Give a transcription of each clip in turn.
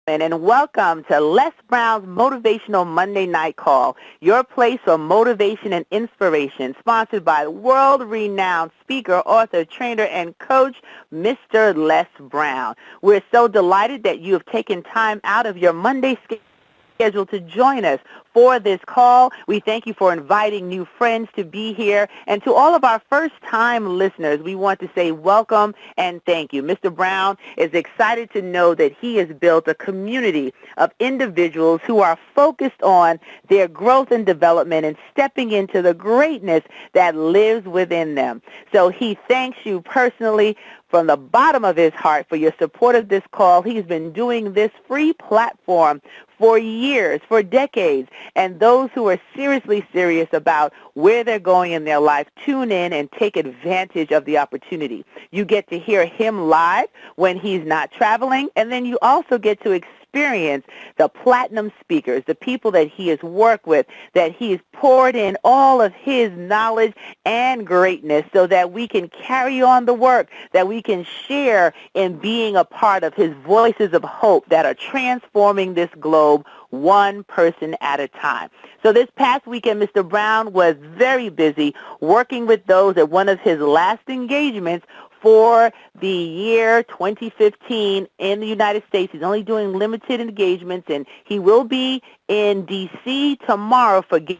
And welcome to Les Brown's Motivational Monday Night Call, your place for motivation and inspiration, sponsored by world-renowned speaker, author, trainer, and coach, Mr. Les Brown. We're so delighted that you have taken time out of your Monday schedule to join us for this call. We thank you for inviting new friends to be here. And to all of our first-time listeners, we want to say welcome and thank you. Mr. Brown is excited to know that he has built a community of individuals who are focused on their growth and development and stepping into the greatness that lives within them. So he thanks you personally from the bottom of his heart for your support of this call. He's been doing this free platform for years, for decades, and those who are seriously serious about where they're going in their life, tune in and take advantage of the opportunity. You get to hear him live when he's not traveling, and then you also get to experience the platinum speakers, the people that he has worked with, that he's poured in all of his knowledge and greatness so that we can carry on the work, that we can share in being a part of his voices of hope that are transforming this globe one person at a time. So this past weekend, Mr. Brown was very busy working with those at one of his last engagements for the year 2015 in the United States. He's only doing limited engagements, and he will be in D.C. tomorrow for Get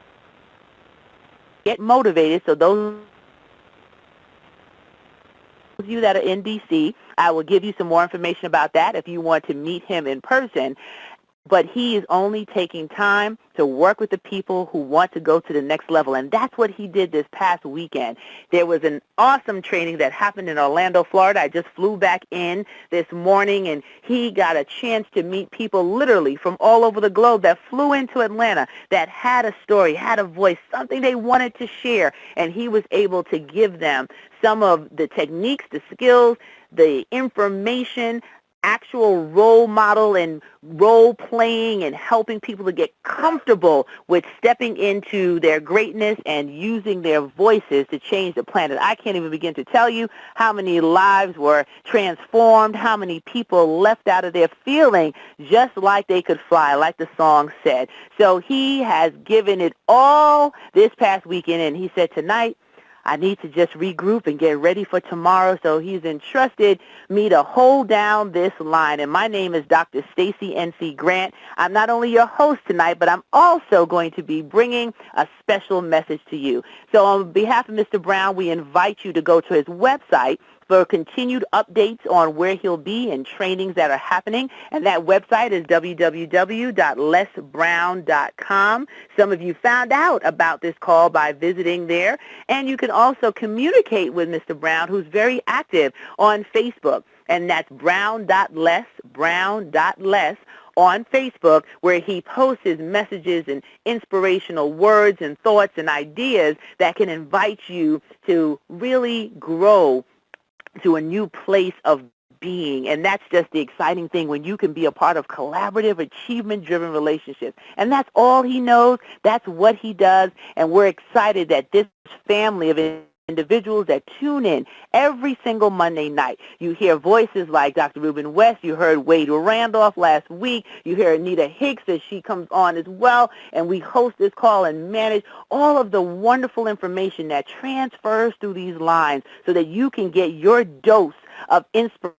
Motivated. So those of you that are in D.C., I will give you some more information about that if you want to meet him in person. But he is only taking time to work with the people who want to go to the next level, and that's what he did this past weekend. There was an awesome training that happened in Orlando, Florida. I just flew back in this morning, and he got a chance to meet people literally from all over the globe that flew into Atlanta that had a story, had a voice, something they wanted to share, and he was able to give them some of the techniques, the skills, the information, actual role model and role playing and helping people to get comfortable with stepping into their greatness and using their voices to change the planet. I can't even begin to tell you how many lives were transformed, how many people left out of there feeling just like they could fly, like the song said. So he has given it all this past weekend, and he said tonight, I need to just regroup and get ready for tomorrow. So he's entrusted me to hold down this line. And my name is Dr. Stacie N.C. Grant. I'm not only your host tonight, but I'm also going to be bringing a special message to you. So on behalf of Mr. Brown, we invite you to go to his website for continued updates on where he'll be and trainings that are happening. And that website is www.lesbrown.com. Some of you found out about this call by visiting there. And you can also communicate with Mr. Brown, who's very active on Facebook. And that's brown.les on Facebook, where he posts his messages and inspirational words and thoughts and ideas that can invite you to really grow to a new place of being. And that's just the exciting thing when you can be a part of collaborative, achievement-driven relationships. And that's all he knows. That's what he does. And we're excited that this family of individuals that tune in every single Monday night. You hear voices like Dr. Ruben West. You heard Wade Randolph last week. You hear Anita Hicks as she comes on as well. And we host this call and manage all of the wonderful information that transfers through these lines so that you can get your dose of inspiration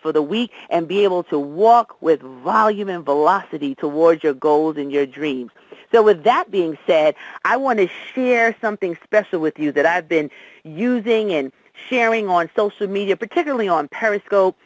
for the week and be able to walk with volume and velocity towards your goals and your dreams. So with that being said, I want to share something special with you that I've been using and sharing on social media, particularly on Periscope.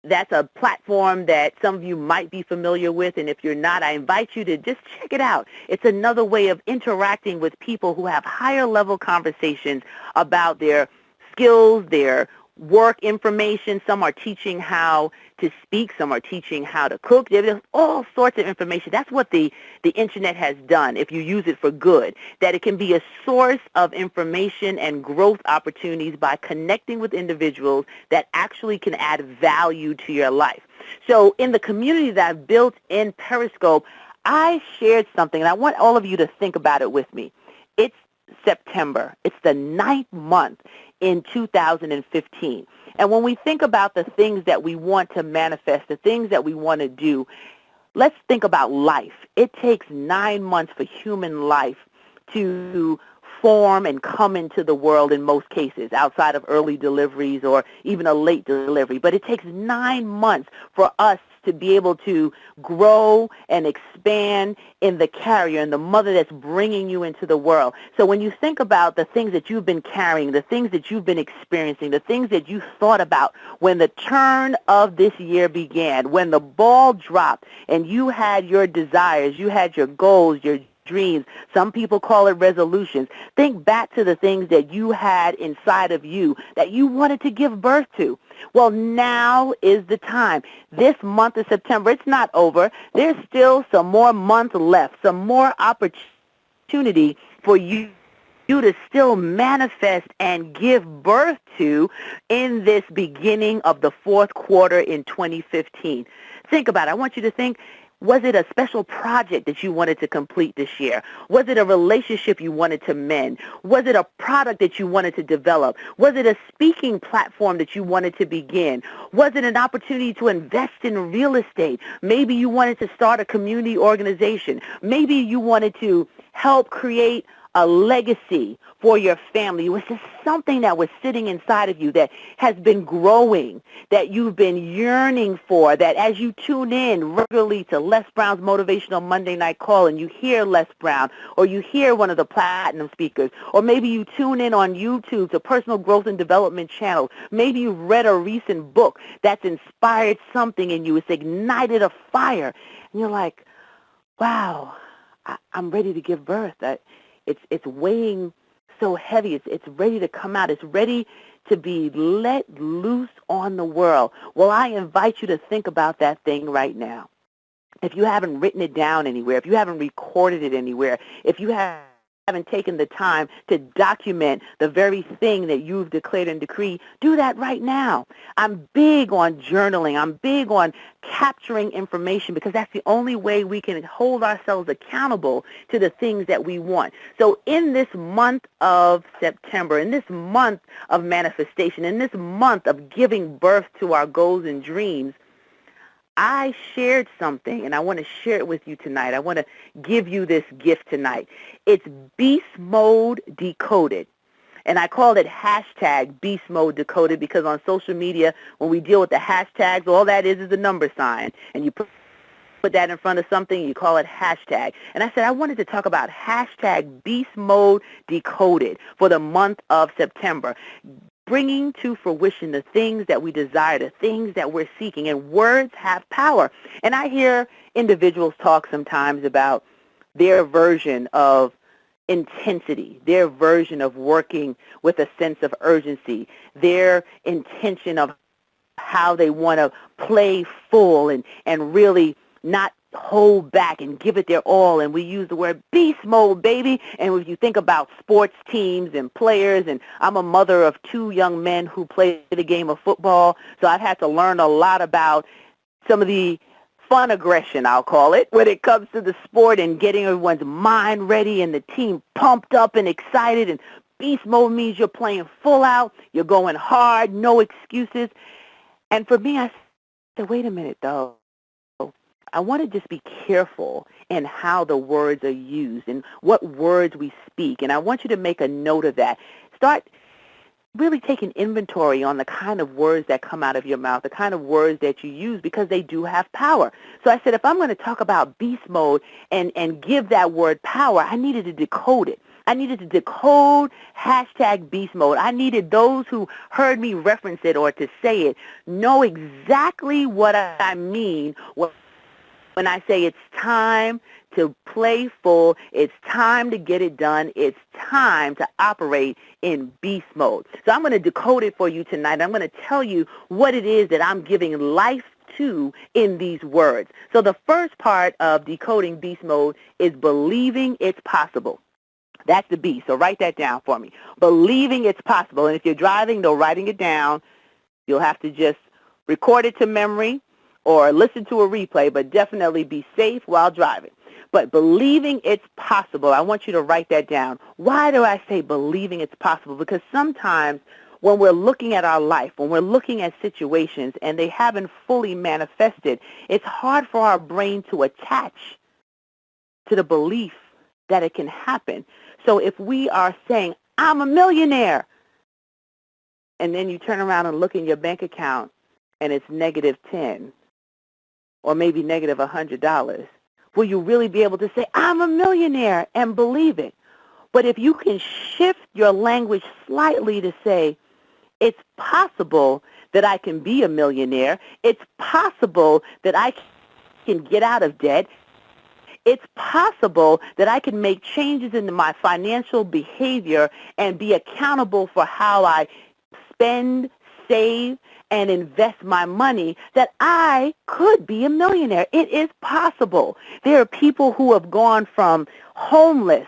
That's a platform that some of you might be familiar with, and if you're not, I invite you to just check it out. It's another way of interacting with people who have higher level conversations about their skills, their work information. Some are teaching how to speak. Some are teaching how to cook. There's all sorts of information. That's what the internet has done, if you use it for good, that it can be a source of information and growth opportunities by connecting with individuals that actually can add value to your life. So in the community that I've built in Periscope, I shared something, and I want all of you to think about it with me. It's September. It's the 9th month in 2015. And when we think about the things that we want to manifest, the things that we want to do, let's think about life. It takes 9 months for human life to form and come into the world in most cases, outside of early deliveries or even a late delivery. But it takes 9 months for us to be able to grow and expand in the carrier and the mother that's bringing you into the world. So when you think about the things that you've been carrying, the things that you've been experiencing, the things that you thought about when the turn of this year began, when the ball dropped and you had your desires, you had your goals, your dreams. Some people call it resolutions. Think back to the things that you had inside of you that you wanted to give birth to. Well, now is the time. This month of September, it's not over. There's still some more months left, some more opportunity for you to still manifest and give birth to in this beginning of the fourth quarter in 2015. Think about it. I want you to think, was it a special project that you wanted to complete this year? Was it a relationship you wanted to mend? Was it a product that you wanted to develop? Was it a speaking platform that you wanted to begin? Was it an opportunity to invest in real estate? Maybe you wanted to start a community organization. Maybe you wanted to help create a legacy for your family. It was just something that was sitting inside of you that has been growing, that you've been yearning for, that as you tune in regularly to Les Brown's Motivational Monday Night Call and you hear Les Brown or you hear one of the platinum speakers, or maybe you tune in on YouTube to personal growth and development channels. Maybe you've read a recent book that's inspired something in you. It's ignited a fire. And you're like, wow, I'm ready to give birth. It's weighing so heavy. It's ready to come out. It's ready to be let loose on the world. Well, I invite you to think about that thing right now. If you haven't written it down anywhere, if you haven't recorded it anywhere, if you haven't taken the time to document the very thing that you've declared and decreed, do that right now. I'm big on journaling. I'm big on capturing information because that's the only way we can hold ourselves accountable to the things that we want. So in this month of September, in this month of manifestation, in this month of giving birth to our goals and dreams, I shared something, and I want to share it with you tonight. I want to give you this gift tonight. It's Beast Mode Decoded. And I called it hashtag Beast Mode Decoded because on social media, when we deal with the hashtags, all that is a number sign. And you put that in front of something, you call it hashtag. And I said I wanted to talk about hashtag Beast Mode Decoded for the month of September, bringing to fruition the things that we desire, the things that we're seeking. And words have power. And I hear individuals talk sometimes about their version of intensity, their version of working with a sense of urgency, their intention of how they want to play full and really not hold back and give it their all. And we use the word beast mode, baby. And if you think about sports teams and players, and I'm a mother of 2 young men who play the game of football, so I've had to learn a lot about some of the fun aggression, I'll call it, when it comes to the sport and getting everyone's mind ready and the team pumped up and excited. And beast mode means you're playing full out, you're going hard, no excuses. And for me, I said, wait a minute, though. I want to just be careful in how the words are used and what words we speak. And I want you to make a note of that. Start really taking inventory on the kind of words that come out of your mouth, the kind of words that you use, because they do have power. So I said, if I'm going to talk about beast mode and give that word power, I needed to decode it. I needed to decode hashtag beast mode. I needed those who heard me reference it or to say it know exactly what I mean when I say it's time to play full, it's time to get it done, it's time to operate in beast mode. So I'm going to decode it for you tonight. I'm going to tell you what it is that I'm giving life to in these words. So the first part of decoding beast mode is believing it's possible. That's the B, so write that down for me. Believing it's possible. And if you're driving, no writing it down. You'll have to just record it to memory or listen to a replay, but definitely be safe while driving. But believing it's possible, I want you to write that down. Why do I say believing it's possible? Because sometimes when we're looking at our life, when we're looking at situations and they haven't fully manifested, it's hard for our brain to attach to the belief that it can happen. So if we are saying, I'm a millionaire, and then you turn around and look in your bank account and it's -10 or maybe -$100, will you really be able to say, I'm a millionaire, and believe it? But if you can shift your language slightly to say, it's possible that I can be a millionaire, it's possible that I can get out of debt, it's possible that I can make changes in my financial behavior and be accountable for how I spend, save, and invest my money, that I could be a millionaire. It is possible. There are people who have gone from homeless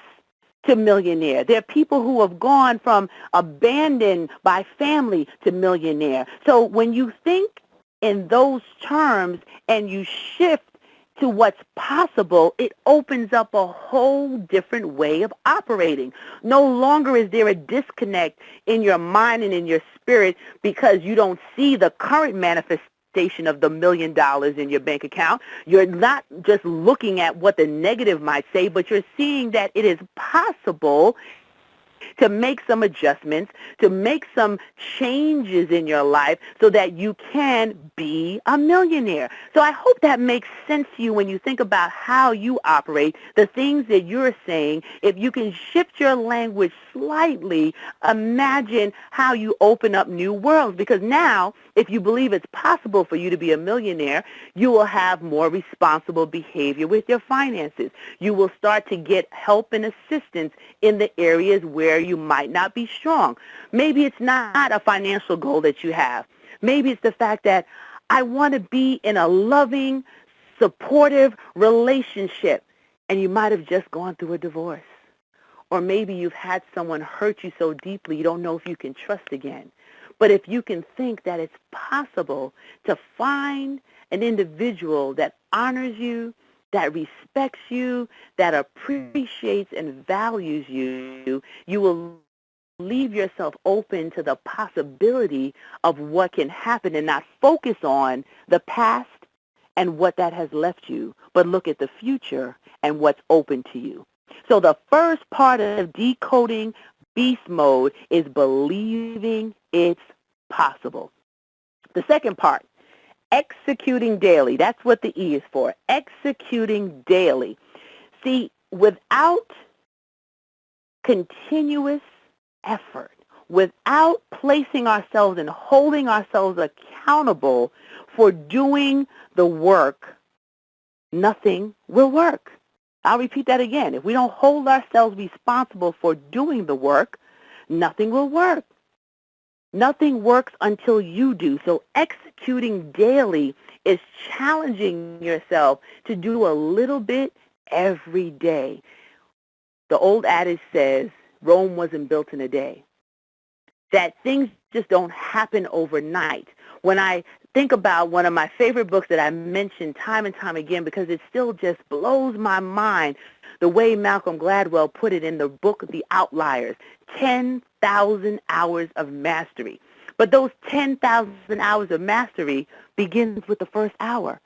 to millionaire. There are people who have gone from abandoned by family to millionaire. So when you think in those terms and you shift to what's possible, it opens up a whole different way of operating. No longer is there a disconnect in your mind and in your spirit because you don't see the current manifestation of the $1 million in your bank account. You're not just looking at what the negative might say, but you're seeing that it is possible to make some adjustments, to make some changes in your life so that you can be a millionaire. So I hope that makes sense to you when you think about how you operate, the things that you're saying. If you can shift your language slightly, imagine how you open up new worlds. Because now, if you believe it's possible for you to be a millionaire, you will have more responsible behavior with your finances. You will start to get help and assistance in the areas where you might not be strong. Maybe it's not a financial goal that you have. Maybe it's the fact that I want to be in a loving, supportive relationship, and you might have just gone through a divorce. Or maybe you've had someone hurt you so deeply you don't know if you can trust again. But if you can think that it's possible to find an individual that honors you, that respects you, that appreciates and values you, you will leave yourself open to the possibility of what can happen and not focus on the past and what that has left you, but look at the future and what's open to you. So the first part of decoding beast mode is believing it's possible. The second part, executing daily. That's what the E is for, executing daily. See, without continuous effort, without placing ourselves and holding ourselves accountable for doing the work, nothing will work. I'll repeat that again. If we don't hold ourselves responsible for doing the work, nothing will work. Nothing works until you do. So executing daily is challenging yourself to do a little bit every day. The old adage says, Rome wasn't built in a day. That things just don't happen overnight. When I think about one of my favorite books that I mention time and time again because it still just blows my mind, the way Malcolm Gladwell put it in the book, The Outliers, 10,000 hours of mastery. But those 10,000 hours of mastery begins with the first hour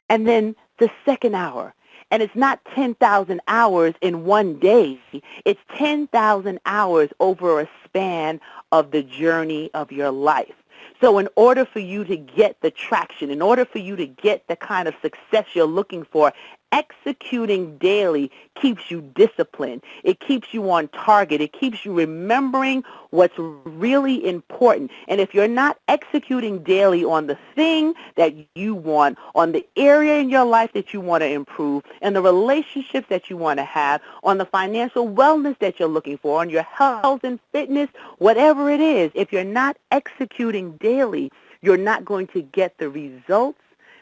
and then the second hour. And it's not 10,000 hours in one day. It's 10,000 hours over a span of the journey of your life. So in order for you to get the traction, in order for you to get the kind of success you're looking for, executing daily keeps you disciplined. It keeps you on target. It keeps you remembering what's really important. And if you're not executing daily on the thing that you want, on the area in your life that you want to improve, and the relationships that you want to have, on the financial wellness that you're looking for, on your health and fitness, whatever it is, if you're not executing daily, you're not going to get the results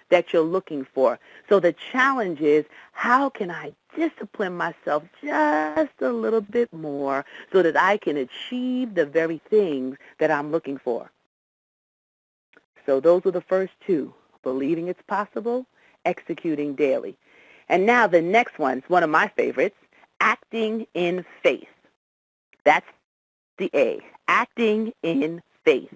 that you're looking for. So the challenge is, how can I discipline myself just a little bit more so that I can achieve the very things that I'm looking for? So those are the first two, believing it's possible, executing daily. And now the next one's one of my favorites, acting in faith. That's the A, Acting in faith.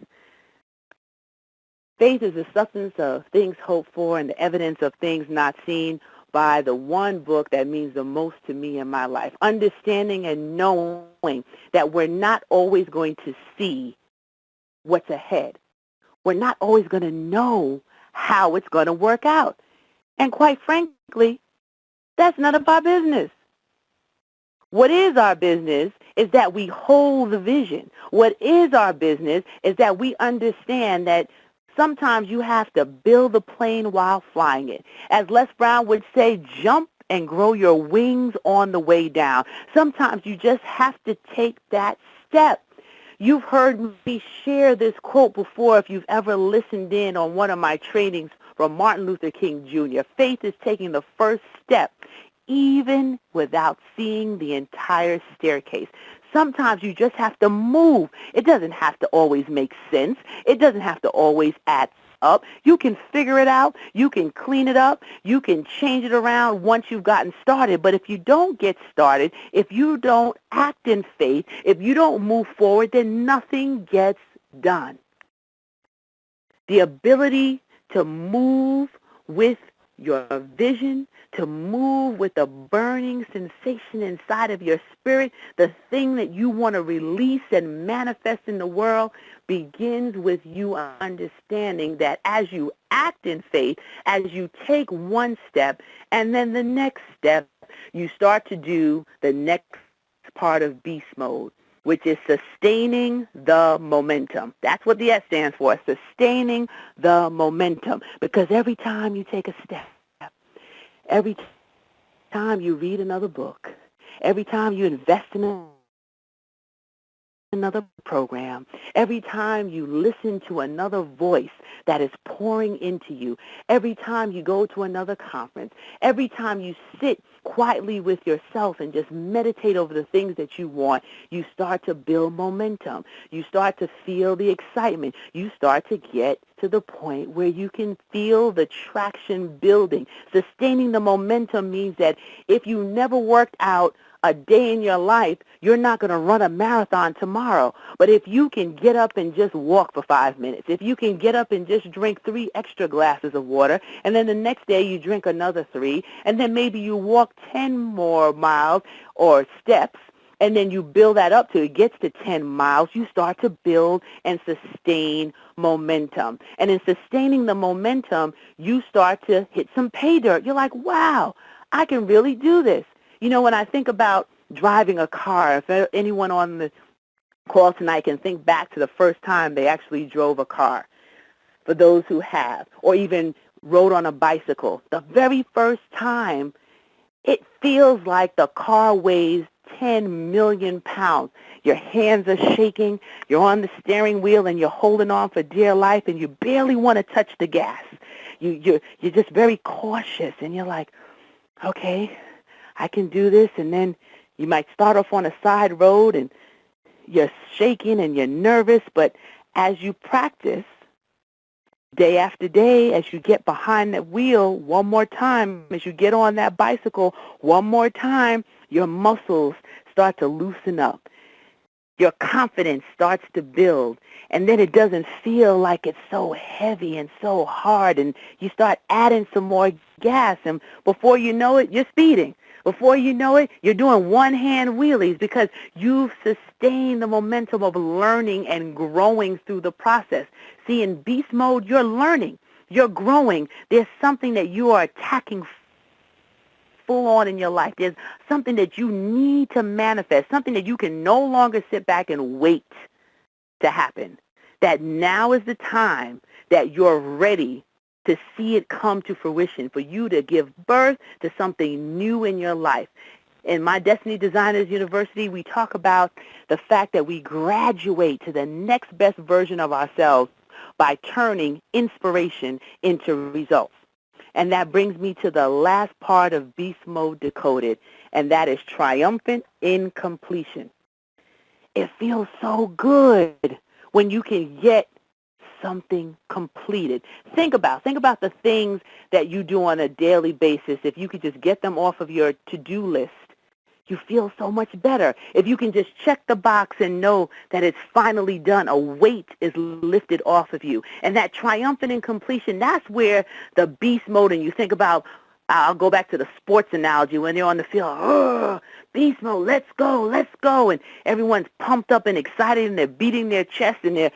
Faith is the substance of things hoped for and the evidence of things not seen, by the one book that means the most to me in my life. Understanding and knowing that we're not always going to see what's ahead. We're not always going to know how it's going to work out. And quite frankly, that's none of our business. What is our business is that we hold the vision. What is our business is that we understand that sometimes you have to build the plane while flying it. As Les Brown would say, jump and grow your wings on the way down. Sometimes you just have to take that step. You've heard me share this quote before if you've ever listened in on one of my trainings from Martin Luther King Jr. Faith is taking the first step, even without seeing the entire staircase. Sometimes you just have to move. It doesn't have to always make sense. It doesn't have to always add up. You can figure it out. You can clean it up. You can change it around once you've gotten started. But if you don't get started, if you don't act in faith, if you don't move forward, then nothing gets done. The ability to move with your vision, to move with a burning sensation inside of your spirit, the thing that you want to release and manifest in the world begins with you understanding that as you act in faith, as you take one step and then the next step, you start to do the next part of beast mode, which is sustaining the momentum. That's what the S stands for, sustaining the momentum. Because every time you take a step, every time you read another book, every time you invest in another program, every time you listen to another voice that is pouring into you, every time you go to another conference, every time you sit quietly with yourself and just meditate over the things that you want, you start to build momentum. You start to feel the excitement. You start to get to the point where you can feel the traction building. Sustaining the momentum means that if you never worked out a day in your life, you're not going to run a marathon tomorrow. But if you can get up and just walk for 5 minutes, if you can get up and just drink 3 extra glasses of water, and then the next day you drink another 3, and then maybe you walk 10 more miles or steps, and then you build that up till it gets to 10 miles, you start to build and sustain momentum. And in sustaining the momentum, you start to hit some pay dirt. You're like, wow, I can really do this. You know, when I think about driving a car, if anyone on the call tonight can think back to the first time they actually drove a car, for those who have, or even rode on a bicycle, the very first time, it feels like the car weighs 10 million pounds. Your hands are shaking, you're on the steering wheel, and you're holding on for dear life, and you barely want to touch the gas. You're just very cautious, and you're like, okay, I can do this. And then you might start off on a side road, and you're shaking and you're nervous, but as you practice, day after day, as you get behind that wheel one more time, as you get on that bicycle one more time, your muscles start to loosen up. Your confidence starts to build, and then it doesn't feel like it's so heavy and so hard, and you start adding some more gas, and before you know it, you're speeding. Before you know it, you're doing one-hand wheelies because you've sustained the momentum of learning and growing through the process. See, in beast mode, you're learning. You're growing. There's something that you are attacking full on in your life. There's something that you need to manifest, something that you can no longer sit back and wait to happen. That now is the time that you're ready to see it come to fruition, for you to give birth to something new in your life. In my Destiny Designers University, we talk about the fact that we graduate to the next best version of ourselves by turning inspiration into results. And that brings me to the last part of Beast Mode Decoded, and that is triumphant in completion. It feels so good when you can get something completed. Think about the things that you do on a daily basis. If you could just get them off of your to-do list, you feel so much better. If you can just check the box and know that it's finally done, a weight is lifted off of you. And that triumphant in completion, that's where the beast mode, and you think about, I'll go back to the sports analogy when they're on the field, beast mode, let's go. And everyone's pumped up and excited and they're beating their chest and they're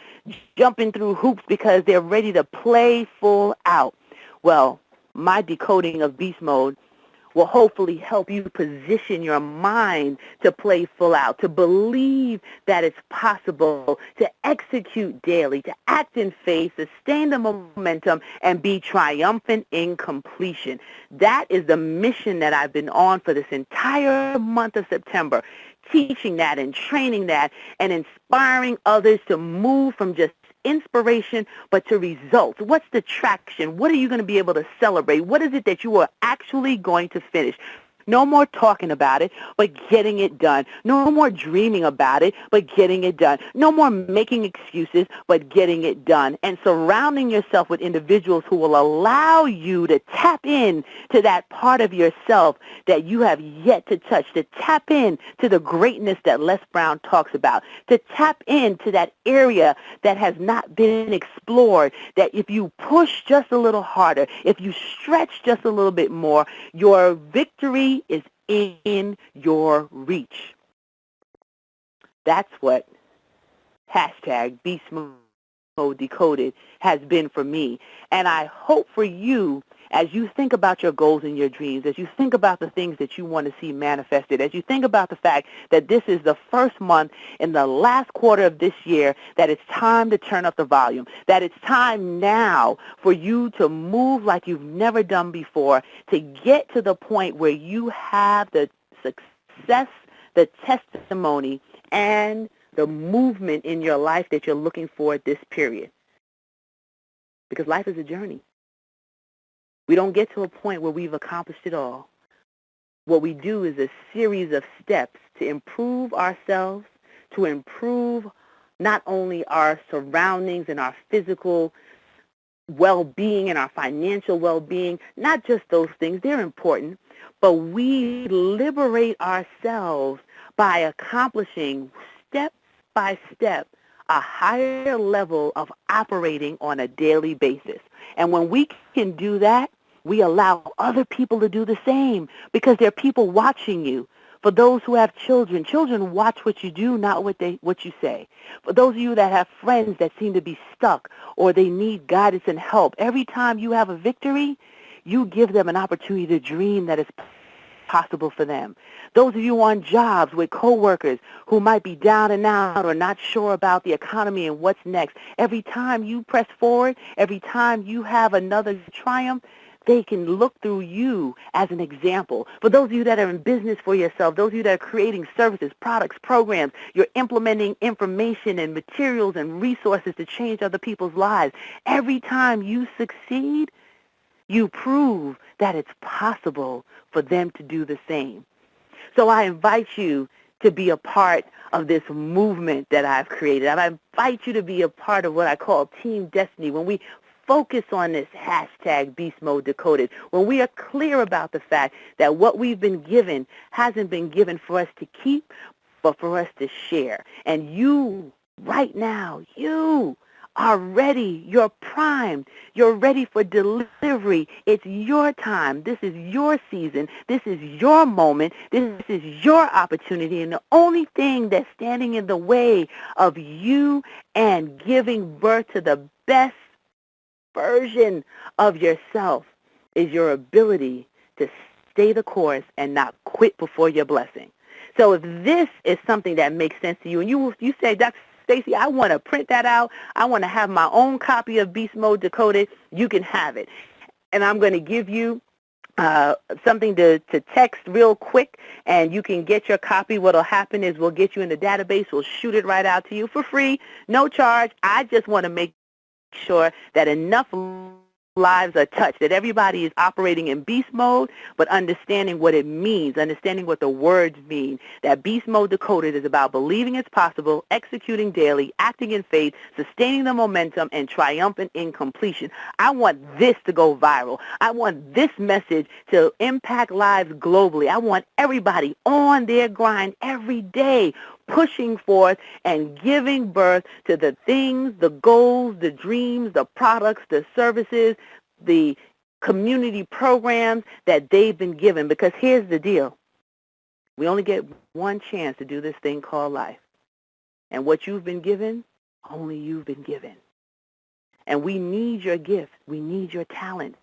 jumping through hoops because they're ready to play full out. Well, my decoding of beast mode will hopefully help you position your mind to play full out, to believe that it's possible, to execute daily, to act in faith, sustain the momentum, and be triumphant in completion. That is the mission that I've been on for this entire month of September, teaching that and training that and inspiring others to move from just inspiration, but to results. What's the traction? What are you going to be able to celebrate? What is it that you are actually going to finish? No more talking about it, but getting it done. No more dreaming about it, but getting it done. No more making excuses, but getting it done. And surrounding yourself with individuals who will allow you to tap in to that part of yourself that you have yet to touch, to tap in to the greatness that Les Brown talks about, to tap into that area that has not been explored, that if you push just a little harder, if you stretch just a little bit more, your victory is in your reach. That's what hashtag Beast Mode Decoded has been for me. And I hope for you, as you think about your goals and your dreams, as you think about the things that you want to see manifested, as you think about the fact that this is the first month in the last quarter of this year, that it's time to turn up the volume, that it's time now for you to move like you've never done before, to get to the point where you have the success, the testimony, and the movement in your life that you're looking for at this period. Because life is a journey. We don't get to a point where we've accomplished it all. What we do is a series of steps to improve ourselves, to improve not only our surroundings and our physical well-being and our financial well-being, not just those things, they're important, but we liberate ourselves by accomplishing step by step a higher level of operating on a daily basis. And when we can do that, we allow other people to do the same because there are people watching you. For those who have children, children watch what you do, not what you say. For those of you that have friends that seem to be stuck or they need guidance and help, every time you have a victory, you give them an opportunity to dream that is possible for them. Those of you on jobs with coworkers who might be down and out or not sure about the economy and what's next, every time you press forward, every time you have another triumph, they can look through you as an example. For those of you that are in business for yourself, those of you that are creating services, products, programs, you're implementing information and materials and resources to change other people's lives. Every time you succeed, you prove that it's possible for them to do the same. So I invite you to be a part of this movement that I've created. I invite you to be a part of what I call Team Destiny. When we focus on this hashtag Beast Mode Decoded, when we are clear about the fact that what we've been given hasn't been given for us to keep, but for us to share. And you, right now, you are ready. You're primed. You're ready for delivery. It's your time. This is your season. This is your moment. This is your opportunity. And the only thing that's standing in the way of you and giving birth to the best version of yourself is your ability to stay the course and not quit before your blessing. So if this is something that makes sense to you, and you say, Dr. Stacie, I want to print that out, I want to have my own copy of Beast Mode Decoded, you can have it. And I'm going to give you something to text real quick, and you can get your copy. What will happen is we'll get you in the database. We'll shoot it right out to you for free, no charge. I just want to make sure that enough lives are touched, that everybody is operating in beast mode, but understanding what it means, understanding what the words mean. That Beast Mode Decoded is about believing it's possible, executing daily, acting in faith, sustaining the momentum, and triumphant in completion. I want this to go viral. I want this message to impact lives globally. I want everybody on their grind every day, pushing forth and giving birth to the things, the goals, the dreams, the products, the services, the community programs that they've been given. Because here's the deal. We only get one chance to do this thing called life. And what you've been given, only you've been given. And we need your gifts. We need your talents.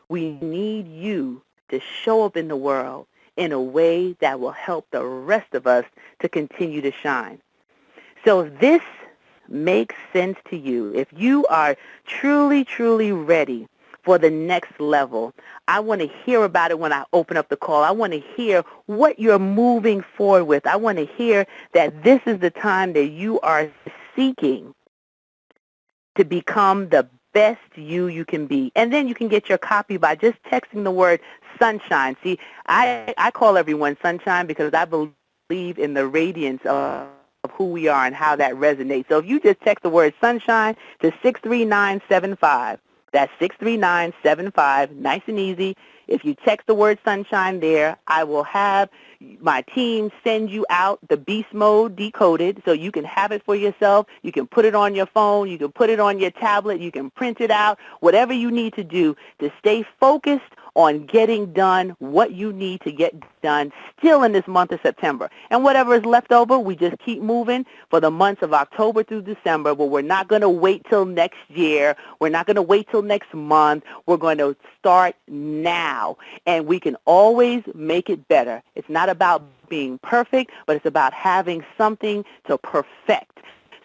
We need you to show up in the world in a way that will help the rest of us to continue to shine. So if this makes sense to you, if you are truly, truly ready for the next level, I want to hear about it when I open up the call. I want to hear what you're moving forward with. I want to hear that this is the time that you are seeking to become the best you can be. And then you can get your copy by just texting the word sunshine. See, I call everyone sunshine because I believe in the radiance of who we are and how that resonates. So if you just text the word sunshine to 63975, that's 63975, nice and easy. If you text the word sunshine there, I will have my team send you out the Beast Mode Decoded so you can have it for yourself. You can put it on your phone. You can put it on your tablet. You can print it out, whatever you need to do to stay focused on getting done what you need to get done still in this month of September. And whatever is left over, we just keep moving for the months of October through December, but we're not going to wait till next year. We're not going to wait till next month. We're going to start now, and we can always make it better. It's not about being perfect, but it's about having something to perfect.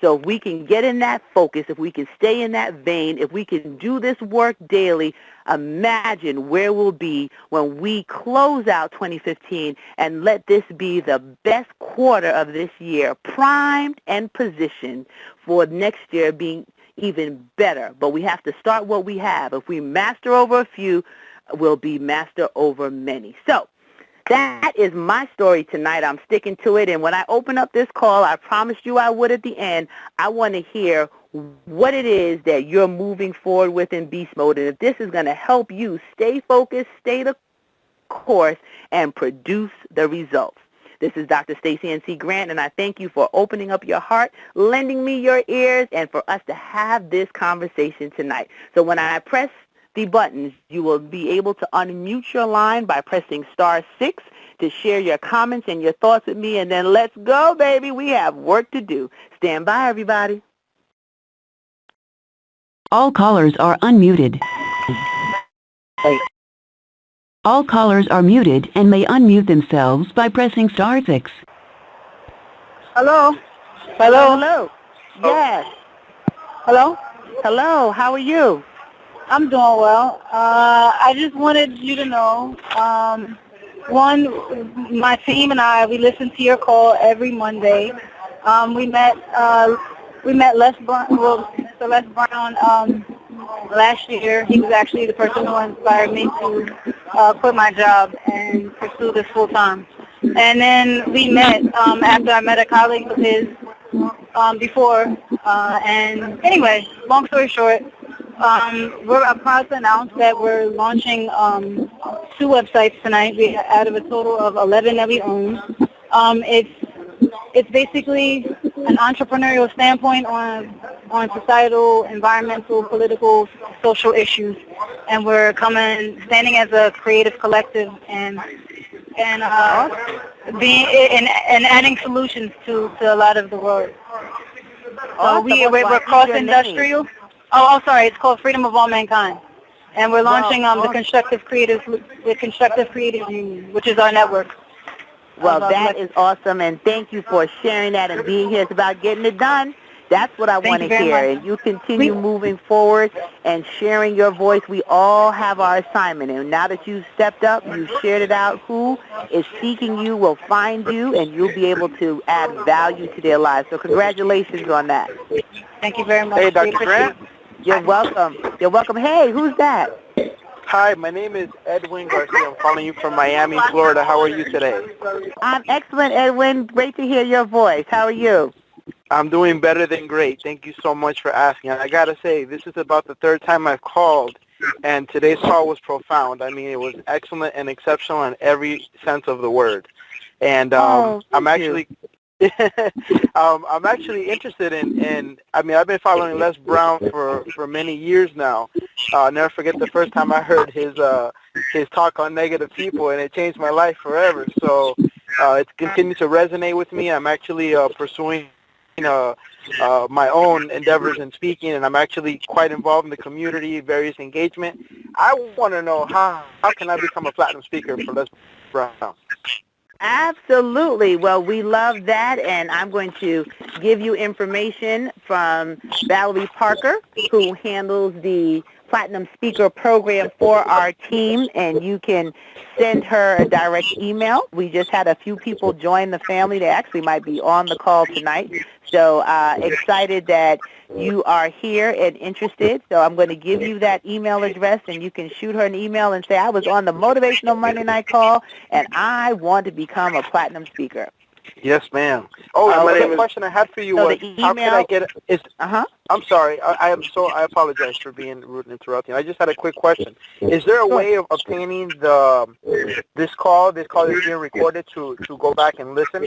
So if we can get in that focus, if we can stay in that vein, if we can do this work daily, imagine where we'll be when we close out 2015 and let this be the best quarter of this year, primed and positioned for next year being even better. But we have to start what we have. If we master over a few, we'll be master over many. So that is my story tonight. I'm sticking to it. And when I open up this call, I promised you I would at the end, I want to hear what it is that you're moving forward with in Beast Mode. And if this is going to help you stay focused, stay the course, and produce the results. This is Dr. Stacie N.C. Grant, and I thank you for opening up your heart, lending me your ears, and for us to have this conversation tonight. So when I press the buttons, you will be able to unmute your line by pressing *6 to share your comments and your thoughts with me, and then let's go, baby. We have work to do. Stand by, everybody. All callers are unmuted. All callers are muted and may unmute themselves by pressing *6. Hello? Hello? Hello. Yes. Hello? Hello. How are you? I'm doing well. I just wanted you to know, one, my team and I, we listen to your call every Monday. We met Les Brown last year. He was actually the person who inspired me to quit my job and pursue this full time. And then we met after I met a colleague of his before. And anyway, long story short, we're proud to announce that we're launching 2 websites tonight. We out of a total of 11 that we own. It's basically an entrepreneurial standpoint on societal, environmental, political, social issues, and we're standing as a creative collective and adding solutions to a lot of the world. Awesome. We're cross-industrial. Oh, sorry. It's called Freedom of All Mankind, and we're launching the Constructive Creative Union, which is our network. Well, that is awesome, and thank you for sharing that and being here. It's about getting it done. That's what I want to hear. And you continue moving forward and sharing your voice. We all have our assignment, and now that you've stepped up, you've shared it out, who is seeking you will find you, and you'll be able to add value to their lives. So congratulations on that. Thank you very much. Hey, Dr. Grant. You're welcome. You're welcome. Hey, who's that? Hi, my name is Edwin Garcia. I'm calling you from Miami, Florida. How are you today? I'm excellent, Edwin. Great to hear your voice. How are you? I'm doing better than great. Thank you so much for asking. I got to say, this is about the third time I've called, and today's call was profound. I mean, it was excellent and exceptional in every sense of the word. And I'm actually I'm actually interested in, I mean, I've been following Les Brown for many years now. I'll never forget the first time I heard his talk on negative people, and it changed my life forever. So it's continued to resonate with me. I'm actually pursuing my own endeavors in speaking, and I'm actually quite involved in the community, various engagement. I want to know how can I become a platinum speaker for Les Brown? Absolutely. Well, we love that, and I'm going to give you information from Valerie Parker, who handles the Platinum Speaker Program for our team, and you can send her a direct email. We just had a few people join the family. They actually might be on the call tonight. So excited that you are here and interested. So I'm going to give you that email address, and you can shoot her an email and say, I was on the Motivational Monday Night Call, and I want to become a platinum speaker. Yes, ma'am. Oh, the question I had for you was, how can I get it? I'm sorry. I apologize for being rude and interrupting. I just had a quick question. Is there a way of obtaining this call that's being recorded to go back and listen?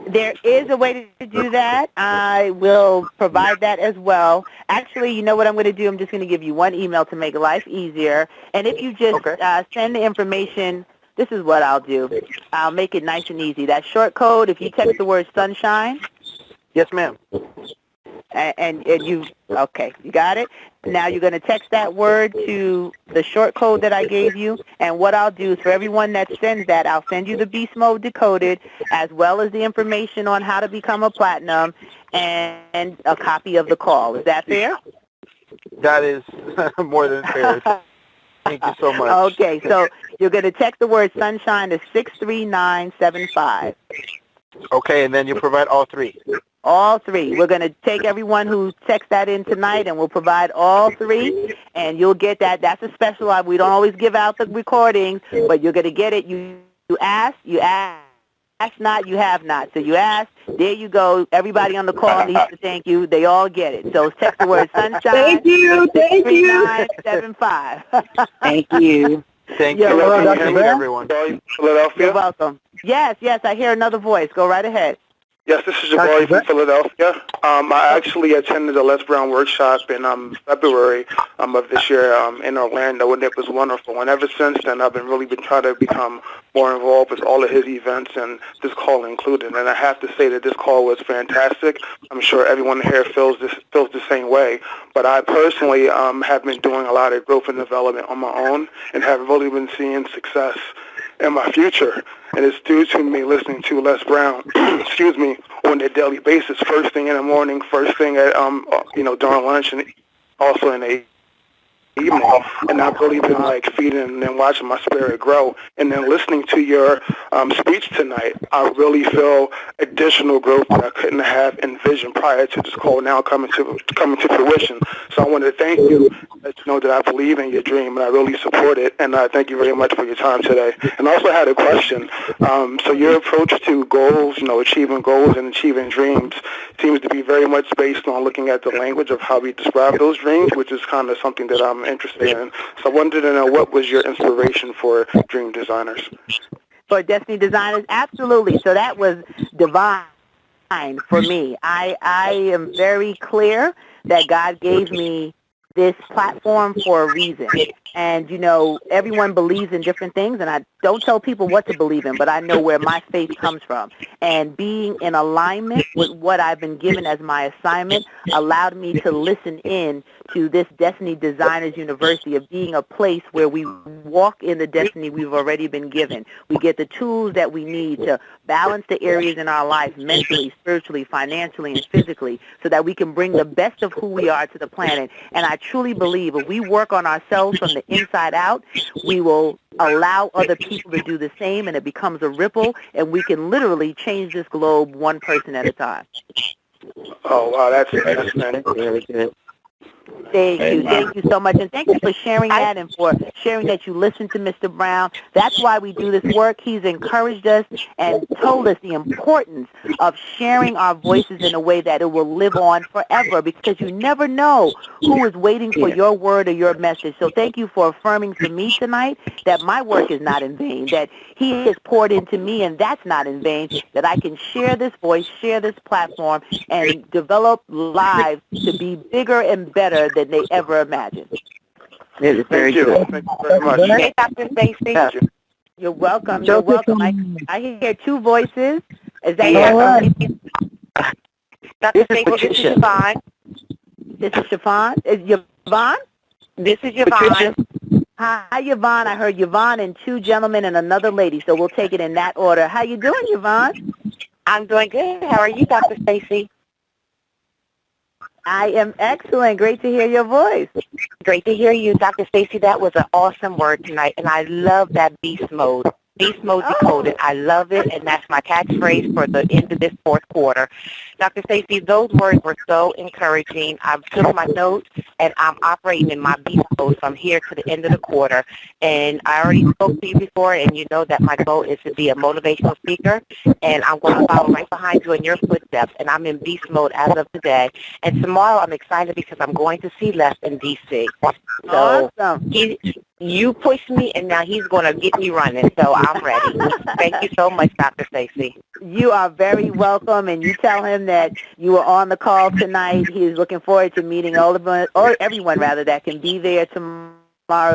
There is a way to do that. I will provide that as well. Actually, you know what I'm going to do? I'm just going to give you one email to make life easier. And if you just send the information, this is what I'll do. I'll make it nice and easy. That short code, if you text the word sunshine. Yes, ma'am. And you got it? Now you're going to text that word to the short code that I gave you, and what I'll do is for everyone that sends that, I'll send you the Beast Mode Decoded, as well as the information on how to become a platinum and a copy of the call. Is that fair? That is more than fair. Thank you so much. Okay, so you're going to text the word sunshine to 63975. Okay, and then you provide all three. All three. We're going to take everyone who texts that in tonight, and we'll provide all three, and you'll get that. That's a special. We don't always give out the recordings, but you're going to get it. You ask not, you have not. So you ask, there you go. Everybody on the call needs to thank you. They all get it. So text the word sunshine. Thank you. 63975. Thank you. Thank you. Everyone. Philadelphia. You're welcome. Yes, I hear another voice. Go right ahead. Yes, this is Jabari from Philadelphia. I actually attended a Les Brown workshop in February of this year in Orlando, and it was wonderful. And ever since then, I've been trying to become more involved with all of his events, and this call included. And I have to say that this call was fantastic. I'm sure everyone here feels the same way. But I personally have been doing a lot of growth and development on my own, and have really been seeing success in my future. And it's due to me listening to Les Brown, on a daily basis, first thing in the morning, first thing at, during lunch, and also in the evening. And I've really been feeding and watching my spirit grow. And then listening to your speech tonight, I really feel additional growth that I couldn't have envisioned prior to this call now coming to fruition. So I want to thank you, let you know that I believe in your dream and I really support it. And I thank you very much for your time today. And I also had a question. So your approach to goals, achieving goals and achieving dreams seems to be very much based on looking at the language of how we describe those dreams, which is kind of something that I'm interested in. So I wanted to know, what was your inspiration for Dream Designers? For Destiny Designers? Absolutely. So that was divine for me. I am very clear that God gave me this platform for a reason. And, everyone believes in different things, and I don't tell people what to believe in, but I know where my faith comes from. And being in alignment with what I've been given as my assignment allowed me to listen in to this Destiny Designers University, of being a place where we walk in the destiny we've already been given. We get the tools that we need to balance the areas in our life, mentally, spiritually, financially, and physically, so that we can bring the best of who we are to the planet. And I truly believe if we work on ourselves from the inside out, we will allow other people to do the same, and it becomes a ripple, and we can literally change this globe one person at a time. Oh, wow, that's very good. Thank you so much, and thank you for sharing that and for sharing that you listen to Mr. Brown. That's why we do this work. He's encouraged us and told us the importance of sharing our voices in a way that it will live on forever, because you never know who is waiting for your word or your message. So thank you for affirming to me tonight that my work is not in vain, that he has poured into me, and that's not in vain, that I can share this voice, share this platform, and develop lives to be bigger and better than they ever imagined. It is very good. Thank you very much. Hey, Dr. Stacie. You're welcome. You're welcome. I hear two voices. Is that Dr. Stacie, this is Yvonne. This is Yvonne. Is Yvonne? This is Yvonne. Hi, Yvonne. I heard Yvonne and two gentlemen and another lady, so we'll take it in that order. How you doing, Yvonne? I'm doing good. How are you, Dr. Stacie? I am excellent. Great to hear your voice. Great to hear you, Dr. Stacie. That was an awesome word tonight, and I love that beast mode. Beast mode decoded. I love it, and that's my catchphrase for the end of this fourth quarter. Dr. Stacie, those words were so encouraging. I've took my notes, and I'm operating in my beast mode from here to the end of the quarter. And I already spoke to you before, and you know that my goal is to be a motivational speaker, and I'm going to follow right behind you in your footsteps, and I'm in beast mode as of today. And tomorrow I'm excited because I'm going to see Les in D.C. So awesome. You pushed me, and now he's going to get me running, so I'm ready. Thank you so much, Dr. Stacie. You are very welcome, and you tell him that you were on the call tonight. He is looking forward to meeting everyone that can be there tomorrow.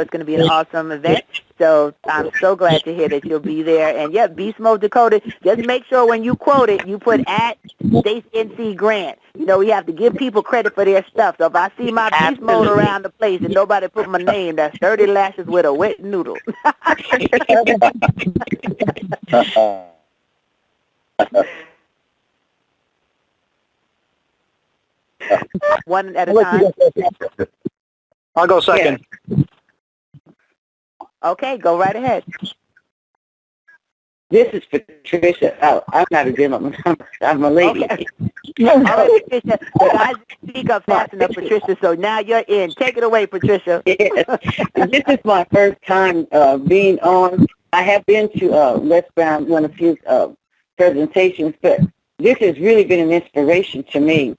It's going to be an awesome event. So I'm so glad to hear that you'll be there. And, yeah, Beast Mode Decoded. Just make sure when you quote it, you put at Stacie NC Grant. You know, we have to give people credit for their stuff. So if I see my Beast Mode around the place and nobody put my name, that's 30 lashes with a wet noodle. One at a time. I'll go second. Yeah. Okay, go right ahead. This is Patricia. Oh, I'm not a gentleman. I'm a lady. Okay. All right, Patricia. The guys speak up fast enough, Patricia, so now you're in. Take it away, Patricia. Yes. This is my first time being on. I have been to Les Brown on a few presentations, but this has really been an inspiration to me.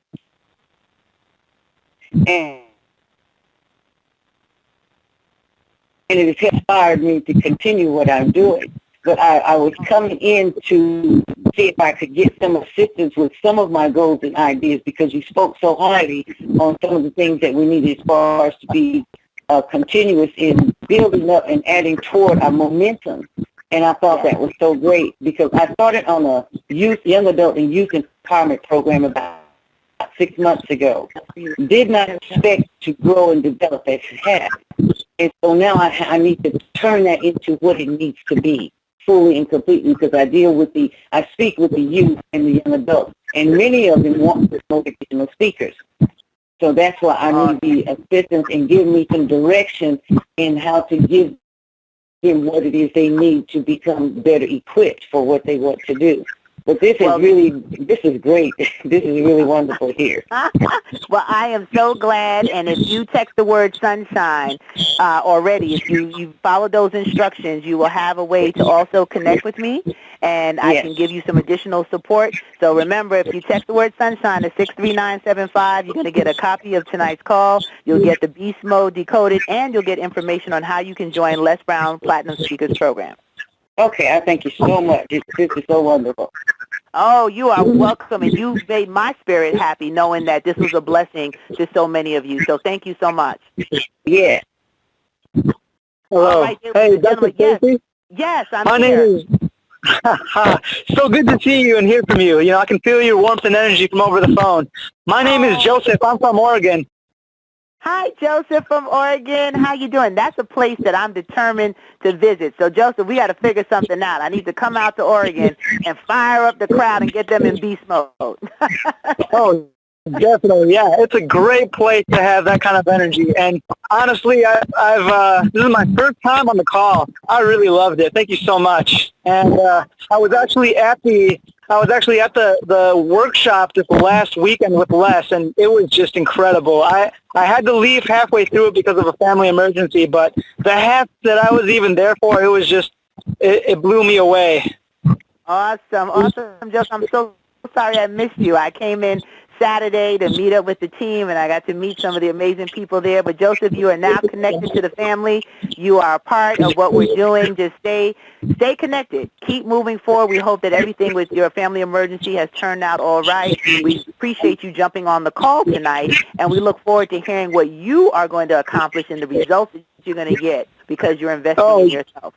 And it has inspired me to continue what I'm doing. But I was coming in to see if I could get some assistance with some of my goals and ideas, because you spoke so highly on some of the things that we need as far as to be continuous in building up and adding toward our momentum. And I thought that was so great, because I started on a young adult and youth empowerment program about 6 months ago. Did not expect to grow and develop as it has. And so now I need to turn that into what it needs to be, fully and completely, because I speak with the youth and the young adults, and many of them want to be motivational speakers. So that's why I need the assistance and give me some direction in how to give them what it is they need to become better equipped for what they want to do. But this is great. This is really wonderful here. Well, I am so glad, and if you text the word sunshine already, if you follow those instructions, you will have a way to also connect with me, and I can give you some additional support. So remember, if you text the word sunshine to 63975, you're going to get a copy of tonight's call. You'll get the Beast Mode Decoded, and you'll get information on how you can join Les Brown Platinum Speakers Program. Okay, I thank you so much. This is so wonderful. Oh, you are welcome, and you made my spirit happy knowing that this was a blessing to so many of you. So thank you so much. Yeah. Hello. Right, hey, Dr. Stacie? Yes, I'm My here. name is... So good to see you and hear from you. You know, I can feel your warmth and energy from over the phone. My name is Joseph. I'm from Oregon. Hi, Joseph from Oregon. How you doing? That's a place that I'm determined to visit. So, Joseph, we got to figure something out. I need to come out to Oregon and fire up the crowd and get them in beast mode. Oh, definitely. Yeah, it's a great place to have that kind of energy. And honestly, I've this is my first time on the call. I really loved it. Thank you so much. And I was actually at the I was actually at the workshop this last weekend with Les, and it was just incredible. I had to leave halfway through it because of a family emergency, but the half that I was even there for, it was just, it blew me away. Awesome, Joseph. I'm so sorry I missed you. I came in Saturday to meet up with the team, and I got to meet some of the amazing people there. But, Joseph, you are now connected to the family. You are a part of what we're doing. Just stay connected. Keep moving forward. We hope that everything with your family emergency has turned out all right. We appreciate you jumping on the call tonight, and we look forward to hearing what you are going to accomplish and the results that you're going to get because you're investing in yourself.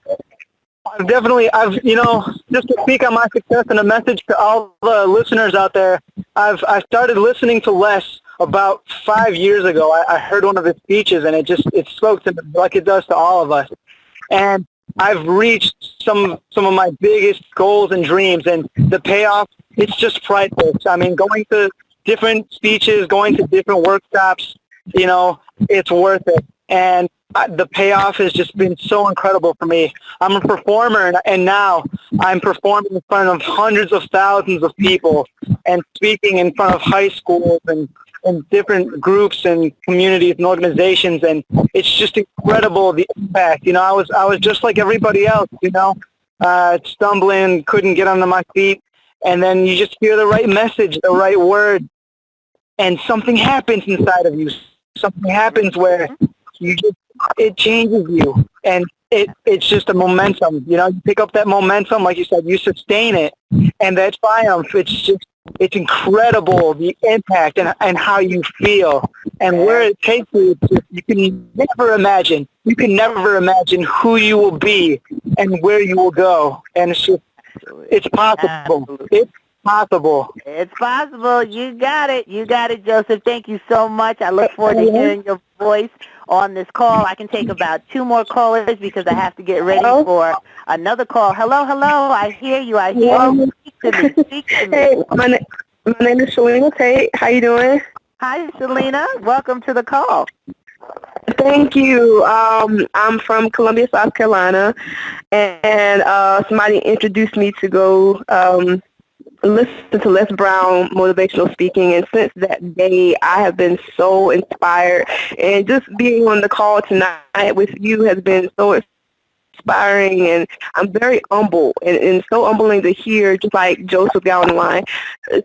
Just to speak on my success and a message to all the listeners out there, I started listening to Les about 5 years ago. I heard one of his speeches, and it spoke to me like it does to all of us. And I've reached some of my biggest goals and dreams, and the payoff, it's just priceless. I mean, going to different speeches, going to different workshops, it's worth it. And the payoff has just been so incredible for me. I'm a performer, and now I'm performing in front of hundreds of thousands of people and speaking in front of high schools and different groups and communities and organizations, and it's just incredible, the impact. I was just like everybody else, stumbling, couldn't get onto my feet, and then you just hear the right message, the right word, and something happens inside of you. Something happens where it changes you, and it's just a momentum. You pick up that momentum, like you said, you sustain it, and that triumph, it's incredible, the impact and how you feel, and where it takes you. You can never imagine. You can never imagine who you will be and where you will go, and it's possible. Absolutely. It's possible. It's possible. You got it. You got it, Joseph. Thank you so much. I look forward to hearing your voice on this call. I can take about 2 more callers because I have to get ready for another call. Hello. I hear you. Speak to me. Hey, my name is Selena Tate. How you doing? Hi, Selena. Welcome to the call. Thank you. I'm from Columbia, South Carolina, and somebody introduced me to go listen to Les Brown motivational speaking, and since that day I have been so inspired, and just being on the call tonight with you has been so inspiring, and I'm very humble, and so humbling to hear, just like Joseph got on the line,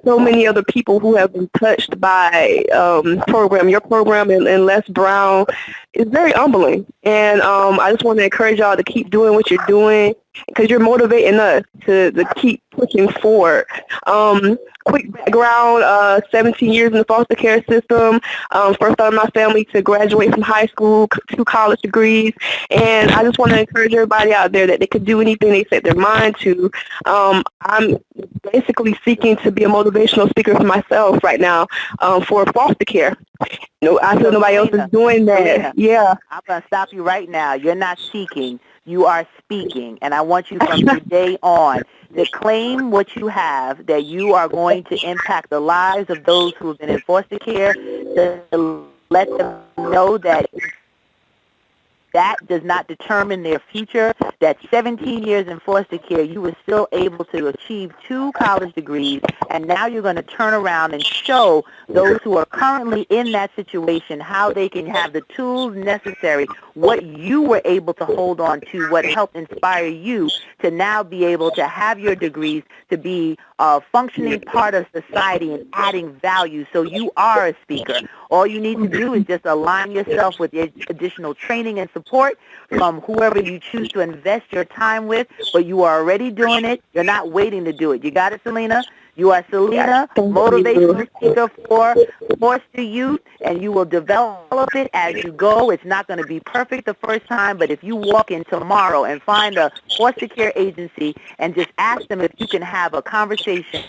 so many other people who have been touched by your program and Les Brown is very humbling, and I just want to encourage y'all to keep doing what you're doing, because you're motivating us to keep pushing forward. Quick background, 17 years in the foster care system, first out of my family to graduate from high school, 2 college degrees, and I just want to encourage everybody out there that they could do anything they set their mind to. I'm basically seeking to be a motivational speaker for myself right now for foster care. I feel nobody else is doing that. Yeah. I'm going to stop you right now. You're not seeking. You are speaking, and I want you from today on to claim what you have, that you are going to impact the lives of those who have been in foster care, to let them know that does not determine their future, that 17 years in foster care, you were still able to achieve 2 college degrees, and now you're going to turn around and show those who are currently in that situation how they can have the tools necessary, what you were able to hold on to, what helped inspire you to now be able to have your degrees, to be a functioning part of society and adding value. So you are a speaker. All you need to do is just align yourself with additional training and support from whoever you choose to invest your time with, but you are already doing it. You're not waiting to do it. You got it, Selena? You are Selena, motivational speaker for foster youth, and you will develop it as you go. It's not going to be perfect the first time, but if you walk in tomorrow and find a foster care agency and just ask them if you can have a conversation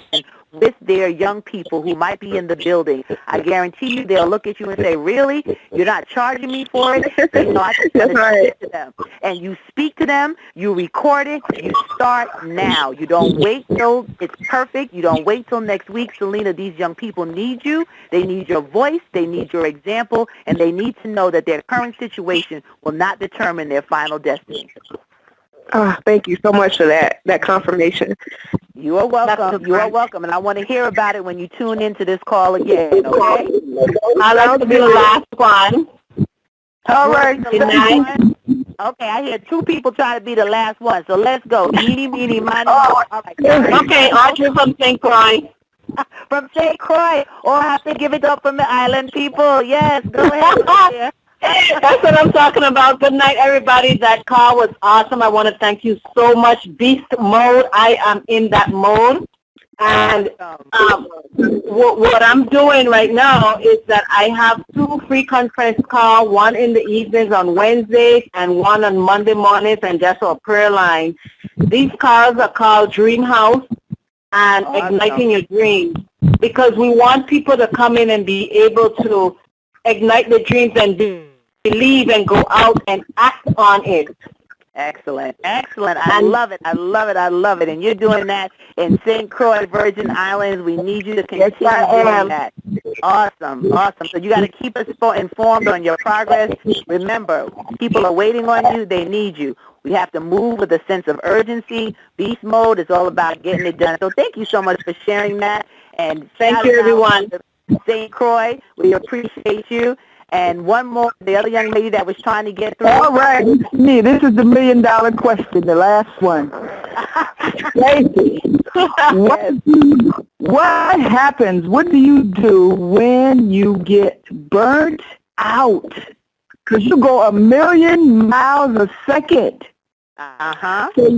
with their young people who might be in the building, I guarantee you they'll look at you and say, really? You're not charging me for it? I just want to speak to them. And you speak to them, you record it, you start now. You don't wait till it's perfect. You don't wait till next week. Selena, these young people need you. They need your voice. They need your example. And they need to know that their current situation will not determine their final destiny. Thank you so much for that confirmation. You are welcome. You are welcome. And I want to hear about it when you tune into this call again, okay? I'd like to be the last one. All right. So okay, I hear two people trying to be the last one. So let's go. Eeny, meeny, miny. All right. Okay, Audrey from St. Croix. From St. Croix. Oh, I have to give it up from the island people. Yes, go ahead. That's what I'm talking about. Good night, everybody. That call was awesome. I want to thank you so much. Beast mode. I am in that mode. And what I'm doing right now is that I have 2 free conference calls, one in the evenings on Wednesdays and one on Monday mornings, and just a prayer line. These calls are called Dream House and Igniting Your Dreams, because we want people to come in and be able to ignite the dreams and believe and go out and act on it. Excellent. Excellent. I love it. I love it. I love it. And you're doing that in St. Croix, Virgin Islands. We need you to continue doing that. Awesome. Awesome. So you got to keep us informed on your progress. Remember, people are waiting on you. They need you. We have to move with a sense of urgency. Beast mode is all about getting it done. So thank you so much for sharing that. And thank you, everyone. St. Croix, we appreciate you. And one more, the other young lady that was trying to get through. All right, me. This is the $1 million question, the last one. Stacie, what happens? What do you do when you get burnt out? Because you go 1,000,000 miles a second. So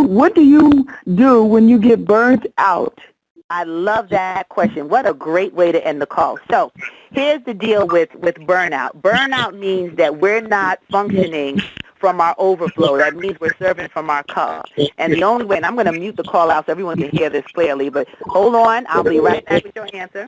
what do you do when you get burnt out? I love that question. What a great way to end the call. So here's the deal with burnout. Burnout means that we're not functioning from our overflow. That means we're serving from our cup. And the only way, and I'm going to mute the call out so everyone can hear this clearly, but hold on. I'll be right back with your answer.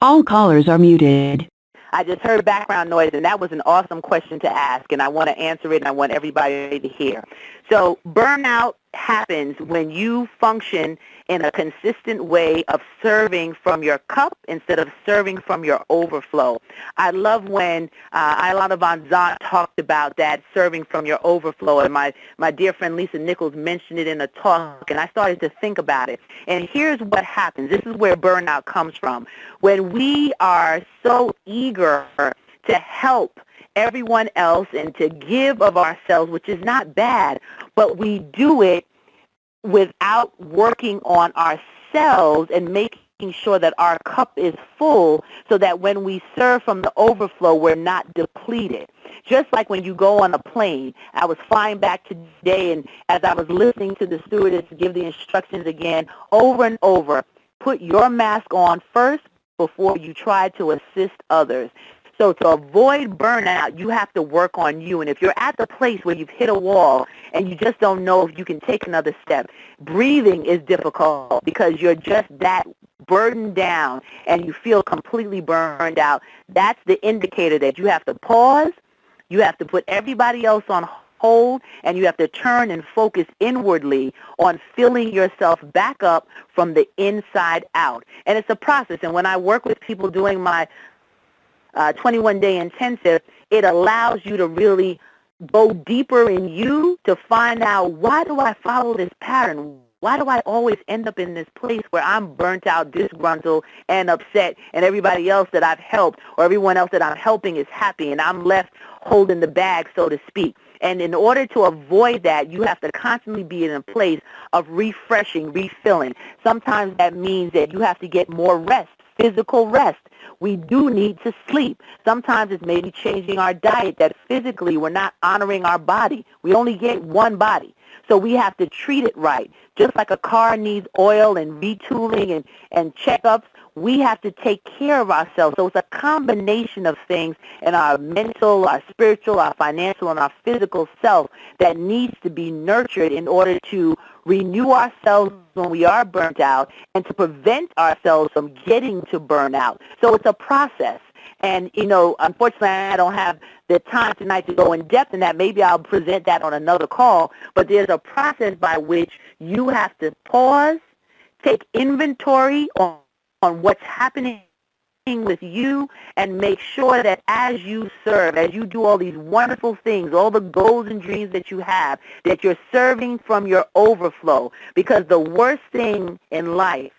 All callers are muted. I just heard background noise, and that was an awesome question to ask, and I want to answer it, and I want everybody to hear. So burnout happens when you function in a consistent way of serving from your cup instead of serving from your overflow. I love when Ilana Van Zandt talked about that, serving from your overflow, and my dear friend Lisa Nichols mentioned it in a talk, and I started to think about it. And here's what happens. This is where burnout comes from. When we are so eager to help everyone else and to give of ourselves, which is not bad, but we do it without working on ourselves and making sure that our cup is full so that when we serve from the overflow, we're not depleted. Just like when you go on a plane. I was flying back today, and as I was listening to the stewardess give the instructions again over and over, put your mask on first before you try to assist others. So to avoid burnout, you have to work on you. And if you're at the place where you've hit a wall and you just don't know if you can take another step, breathing is difficult because you're just that burdened down and you feel completely burned out. That's the indicator that you have to pause, you have to put everybody else on hold, and you have to turn and focus inwardly on filling yourself back up from the inside out. And it's a process. And when I work with people doing my 21-day intensive, it allows you to really go deeper in you to find out, why do I follow this pattern? Why do I always end up in this place where I'm burnt out, disgruntled, and upset, and everybody else that I've helped or everyone else that I'm helping is happy, and I'm left holding the bag, so to speak? And in order to avoid that, you have to constantly be in a place of refreshing, refilling. Sometimes that means that you have to get more rest, physical rest. We do need to sleep. Sometimes it's maybe changing our diet, that physically we're not honoring our body. We only get one body. So we have to treat it right. Just like a car needs oil and retooling and checkups, we have to take care of ourselves. So it's a combination of things in our mental, our spiritual, our financial, and our physical self that needs to be nurtured in order to renew ourselves when we are burnt out and to prevent ourselves from getting to burnout. So it's a process. And, you know, unfortunately, I don't have the time tonight to go in depth in that. Maybe I'll present that on another call. But there's a process by which you have to pause, take inventory on what's happening with you and make sure that as you serve, as you do all these wonderful things, all the goals and dreams that you have, that you're serving from your overflow. Because the worst thing in life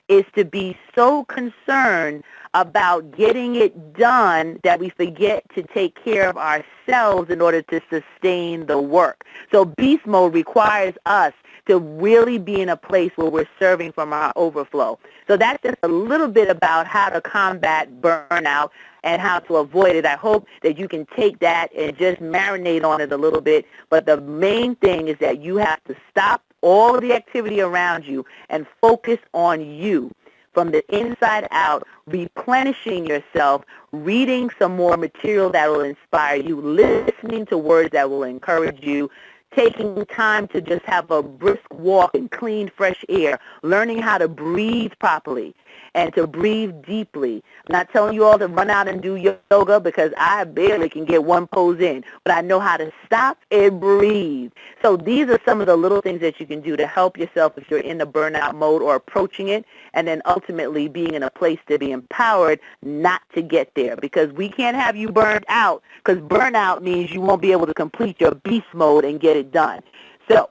is to be so concerned about getting it done that we forget to take care of ourselves in order to sustain the work. So beast mode requires us to really be in a place where we're serving from our overflow. So that's just a little bit about how to combat burnout and how to avoid it. I hope that you can take that and just marinate on it a little bit. But the main thing is that you have to stop all of the activity around you and focus on you from the inside out, replenishing yourself, reading some more material that will inspire you, listening to words that will encourage you, taking time to just have a brisk walk and clean, fresh air, learning how to breathe properly and to breathe deeply. I'm not telling you all to run out and do yoga because I barely can get one pose in, but I know how to stop and breathe. So these are some of the little things that you can do to help yourself if you're in the burnout mode or approaching it, and then ultimately being in a place to be empowered not to get there, because we can't have you burned out, because burnout means you won't be able to complete your beast mode and get it done. So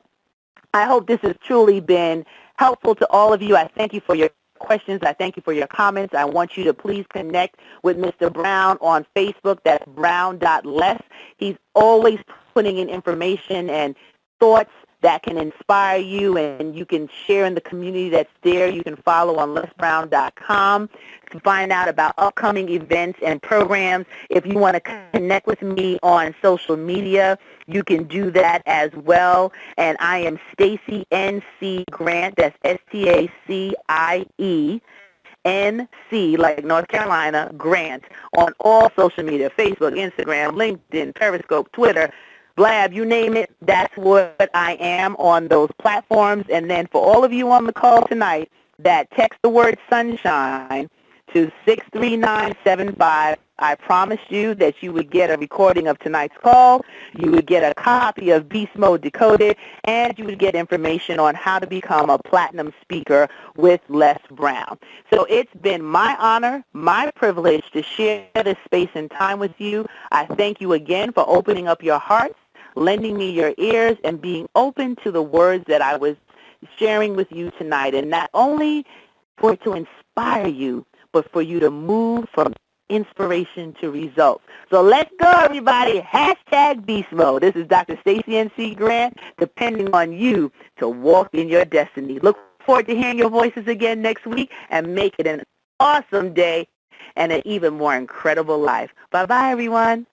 I hope this has truly been helpful to all of you. I thank you for your questions. I thank you for your comments. I want you to please connect with Mr. Brown on Facebook. That's brown.less. He's always putting in information and thoughts that can inspire you, and you can share in the community that's there. You can follow on lesbrown.com to find out about upcoming events and programs. If you want to connect with me on social media, you can do that as well. And I am Stacie N.C. Grant. That's Stacie NC, like North Carolina, Grant, on all social media, Facebook, Instagram, LinkedIn, Periscope, Twitter, Blab, you name it, that's what I am on those platforms. And then for all of you on the call tonight that text the word sunshine to 63975, I promised you that you would get a recording of tonight's call, you would get a copy of Beast Mode Decoded, and you would get information on how to become a platinum speaker with Les Brown. So it's been my honor, my privilege to share this space and time with you. I thank you again for opening up your hearts, lending me your ears, and being open to the words that I was sharing with you tonight. And not only for it to inspire you, but for you to move from inspiration to results. So let's go, everybody. Hashtag Beast Mode. This is Dr. Stacie N.C. Grant, depending on you to walk in your destiny. Look forward to hearing your voices again next week, and make it an awesome day and an even more incredible life. Bye-bye, everyone.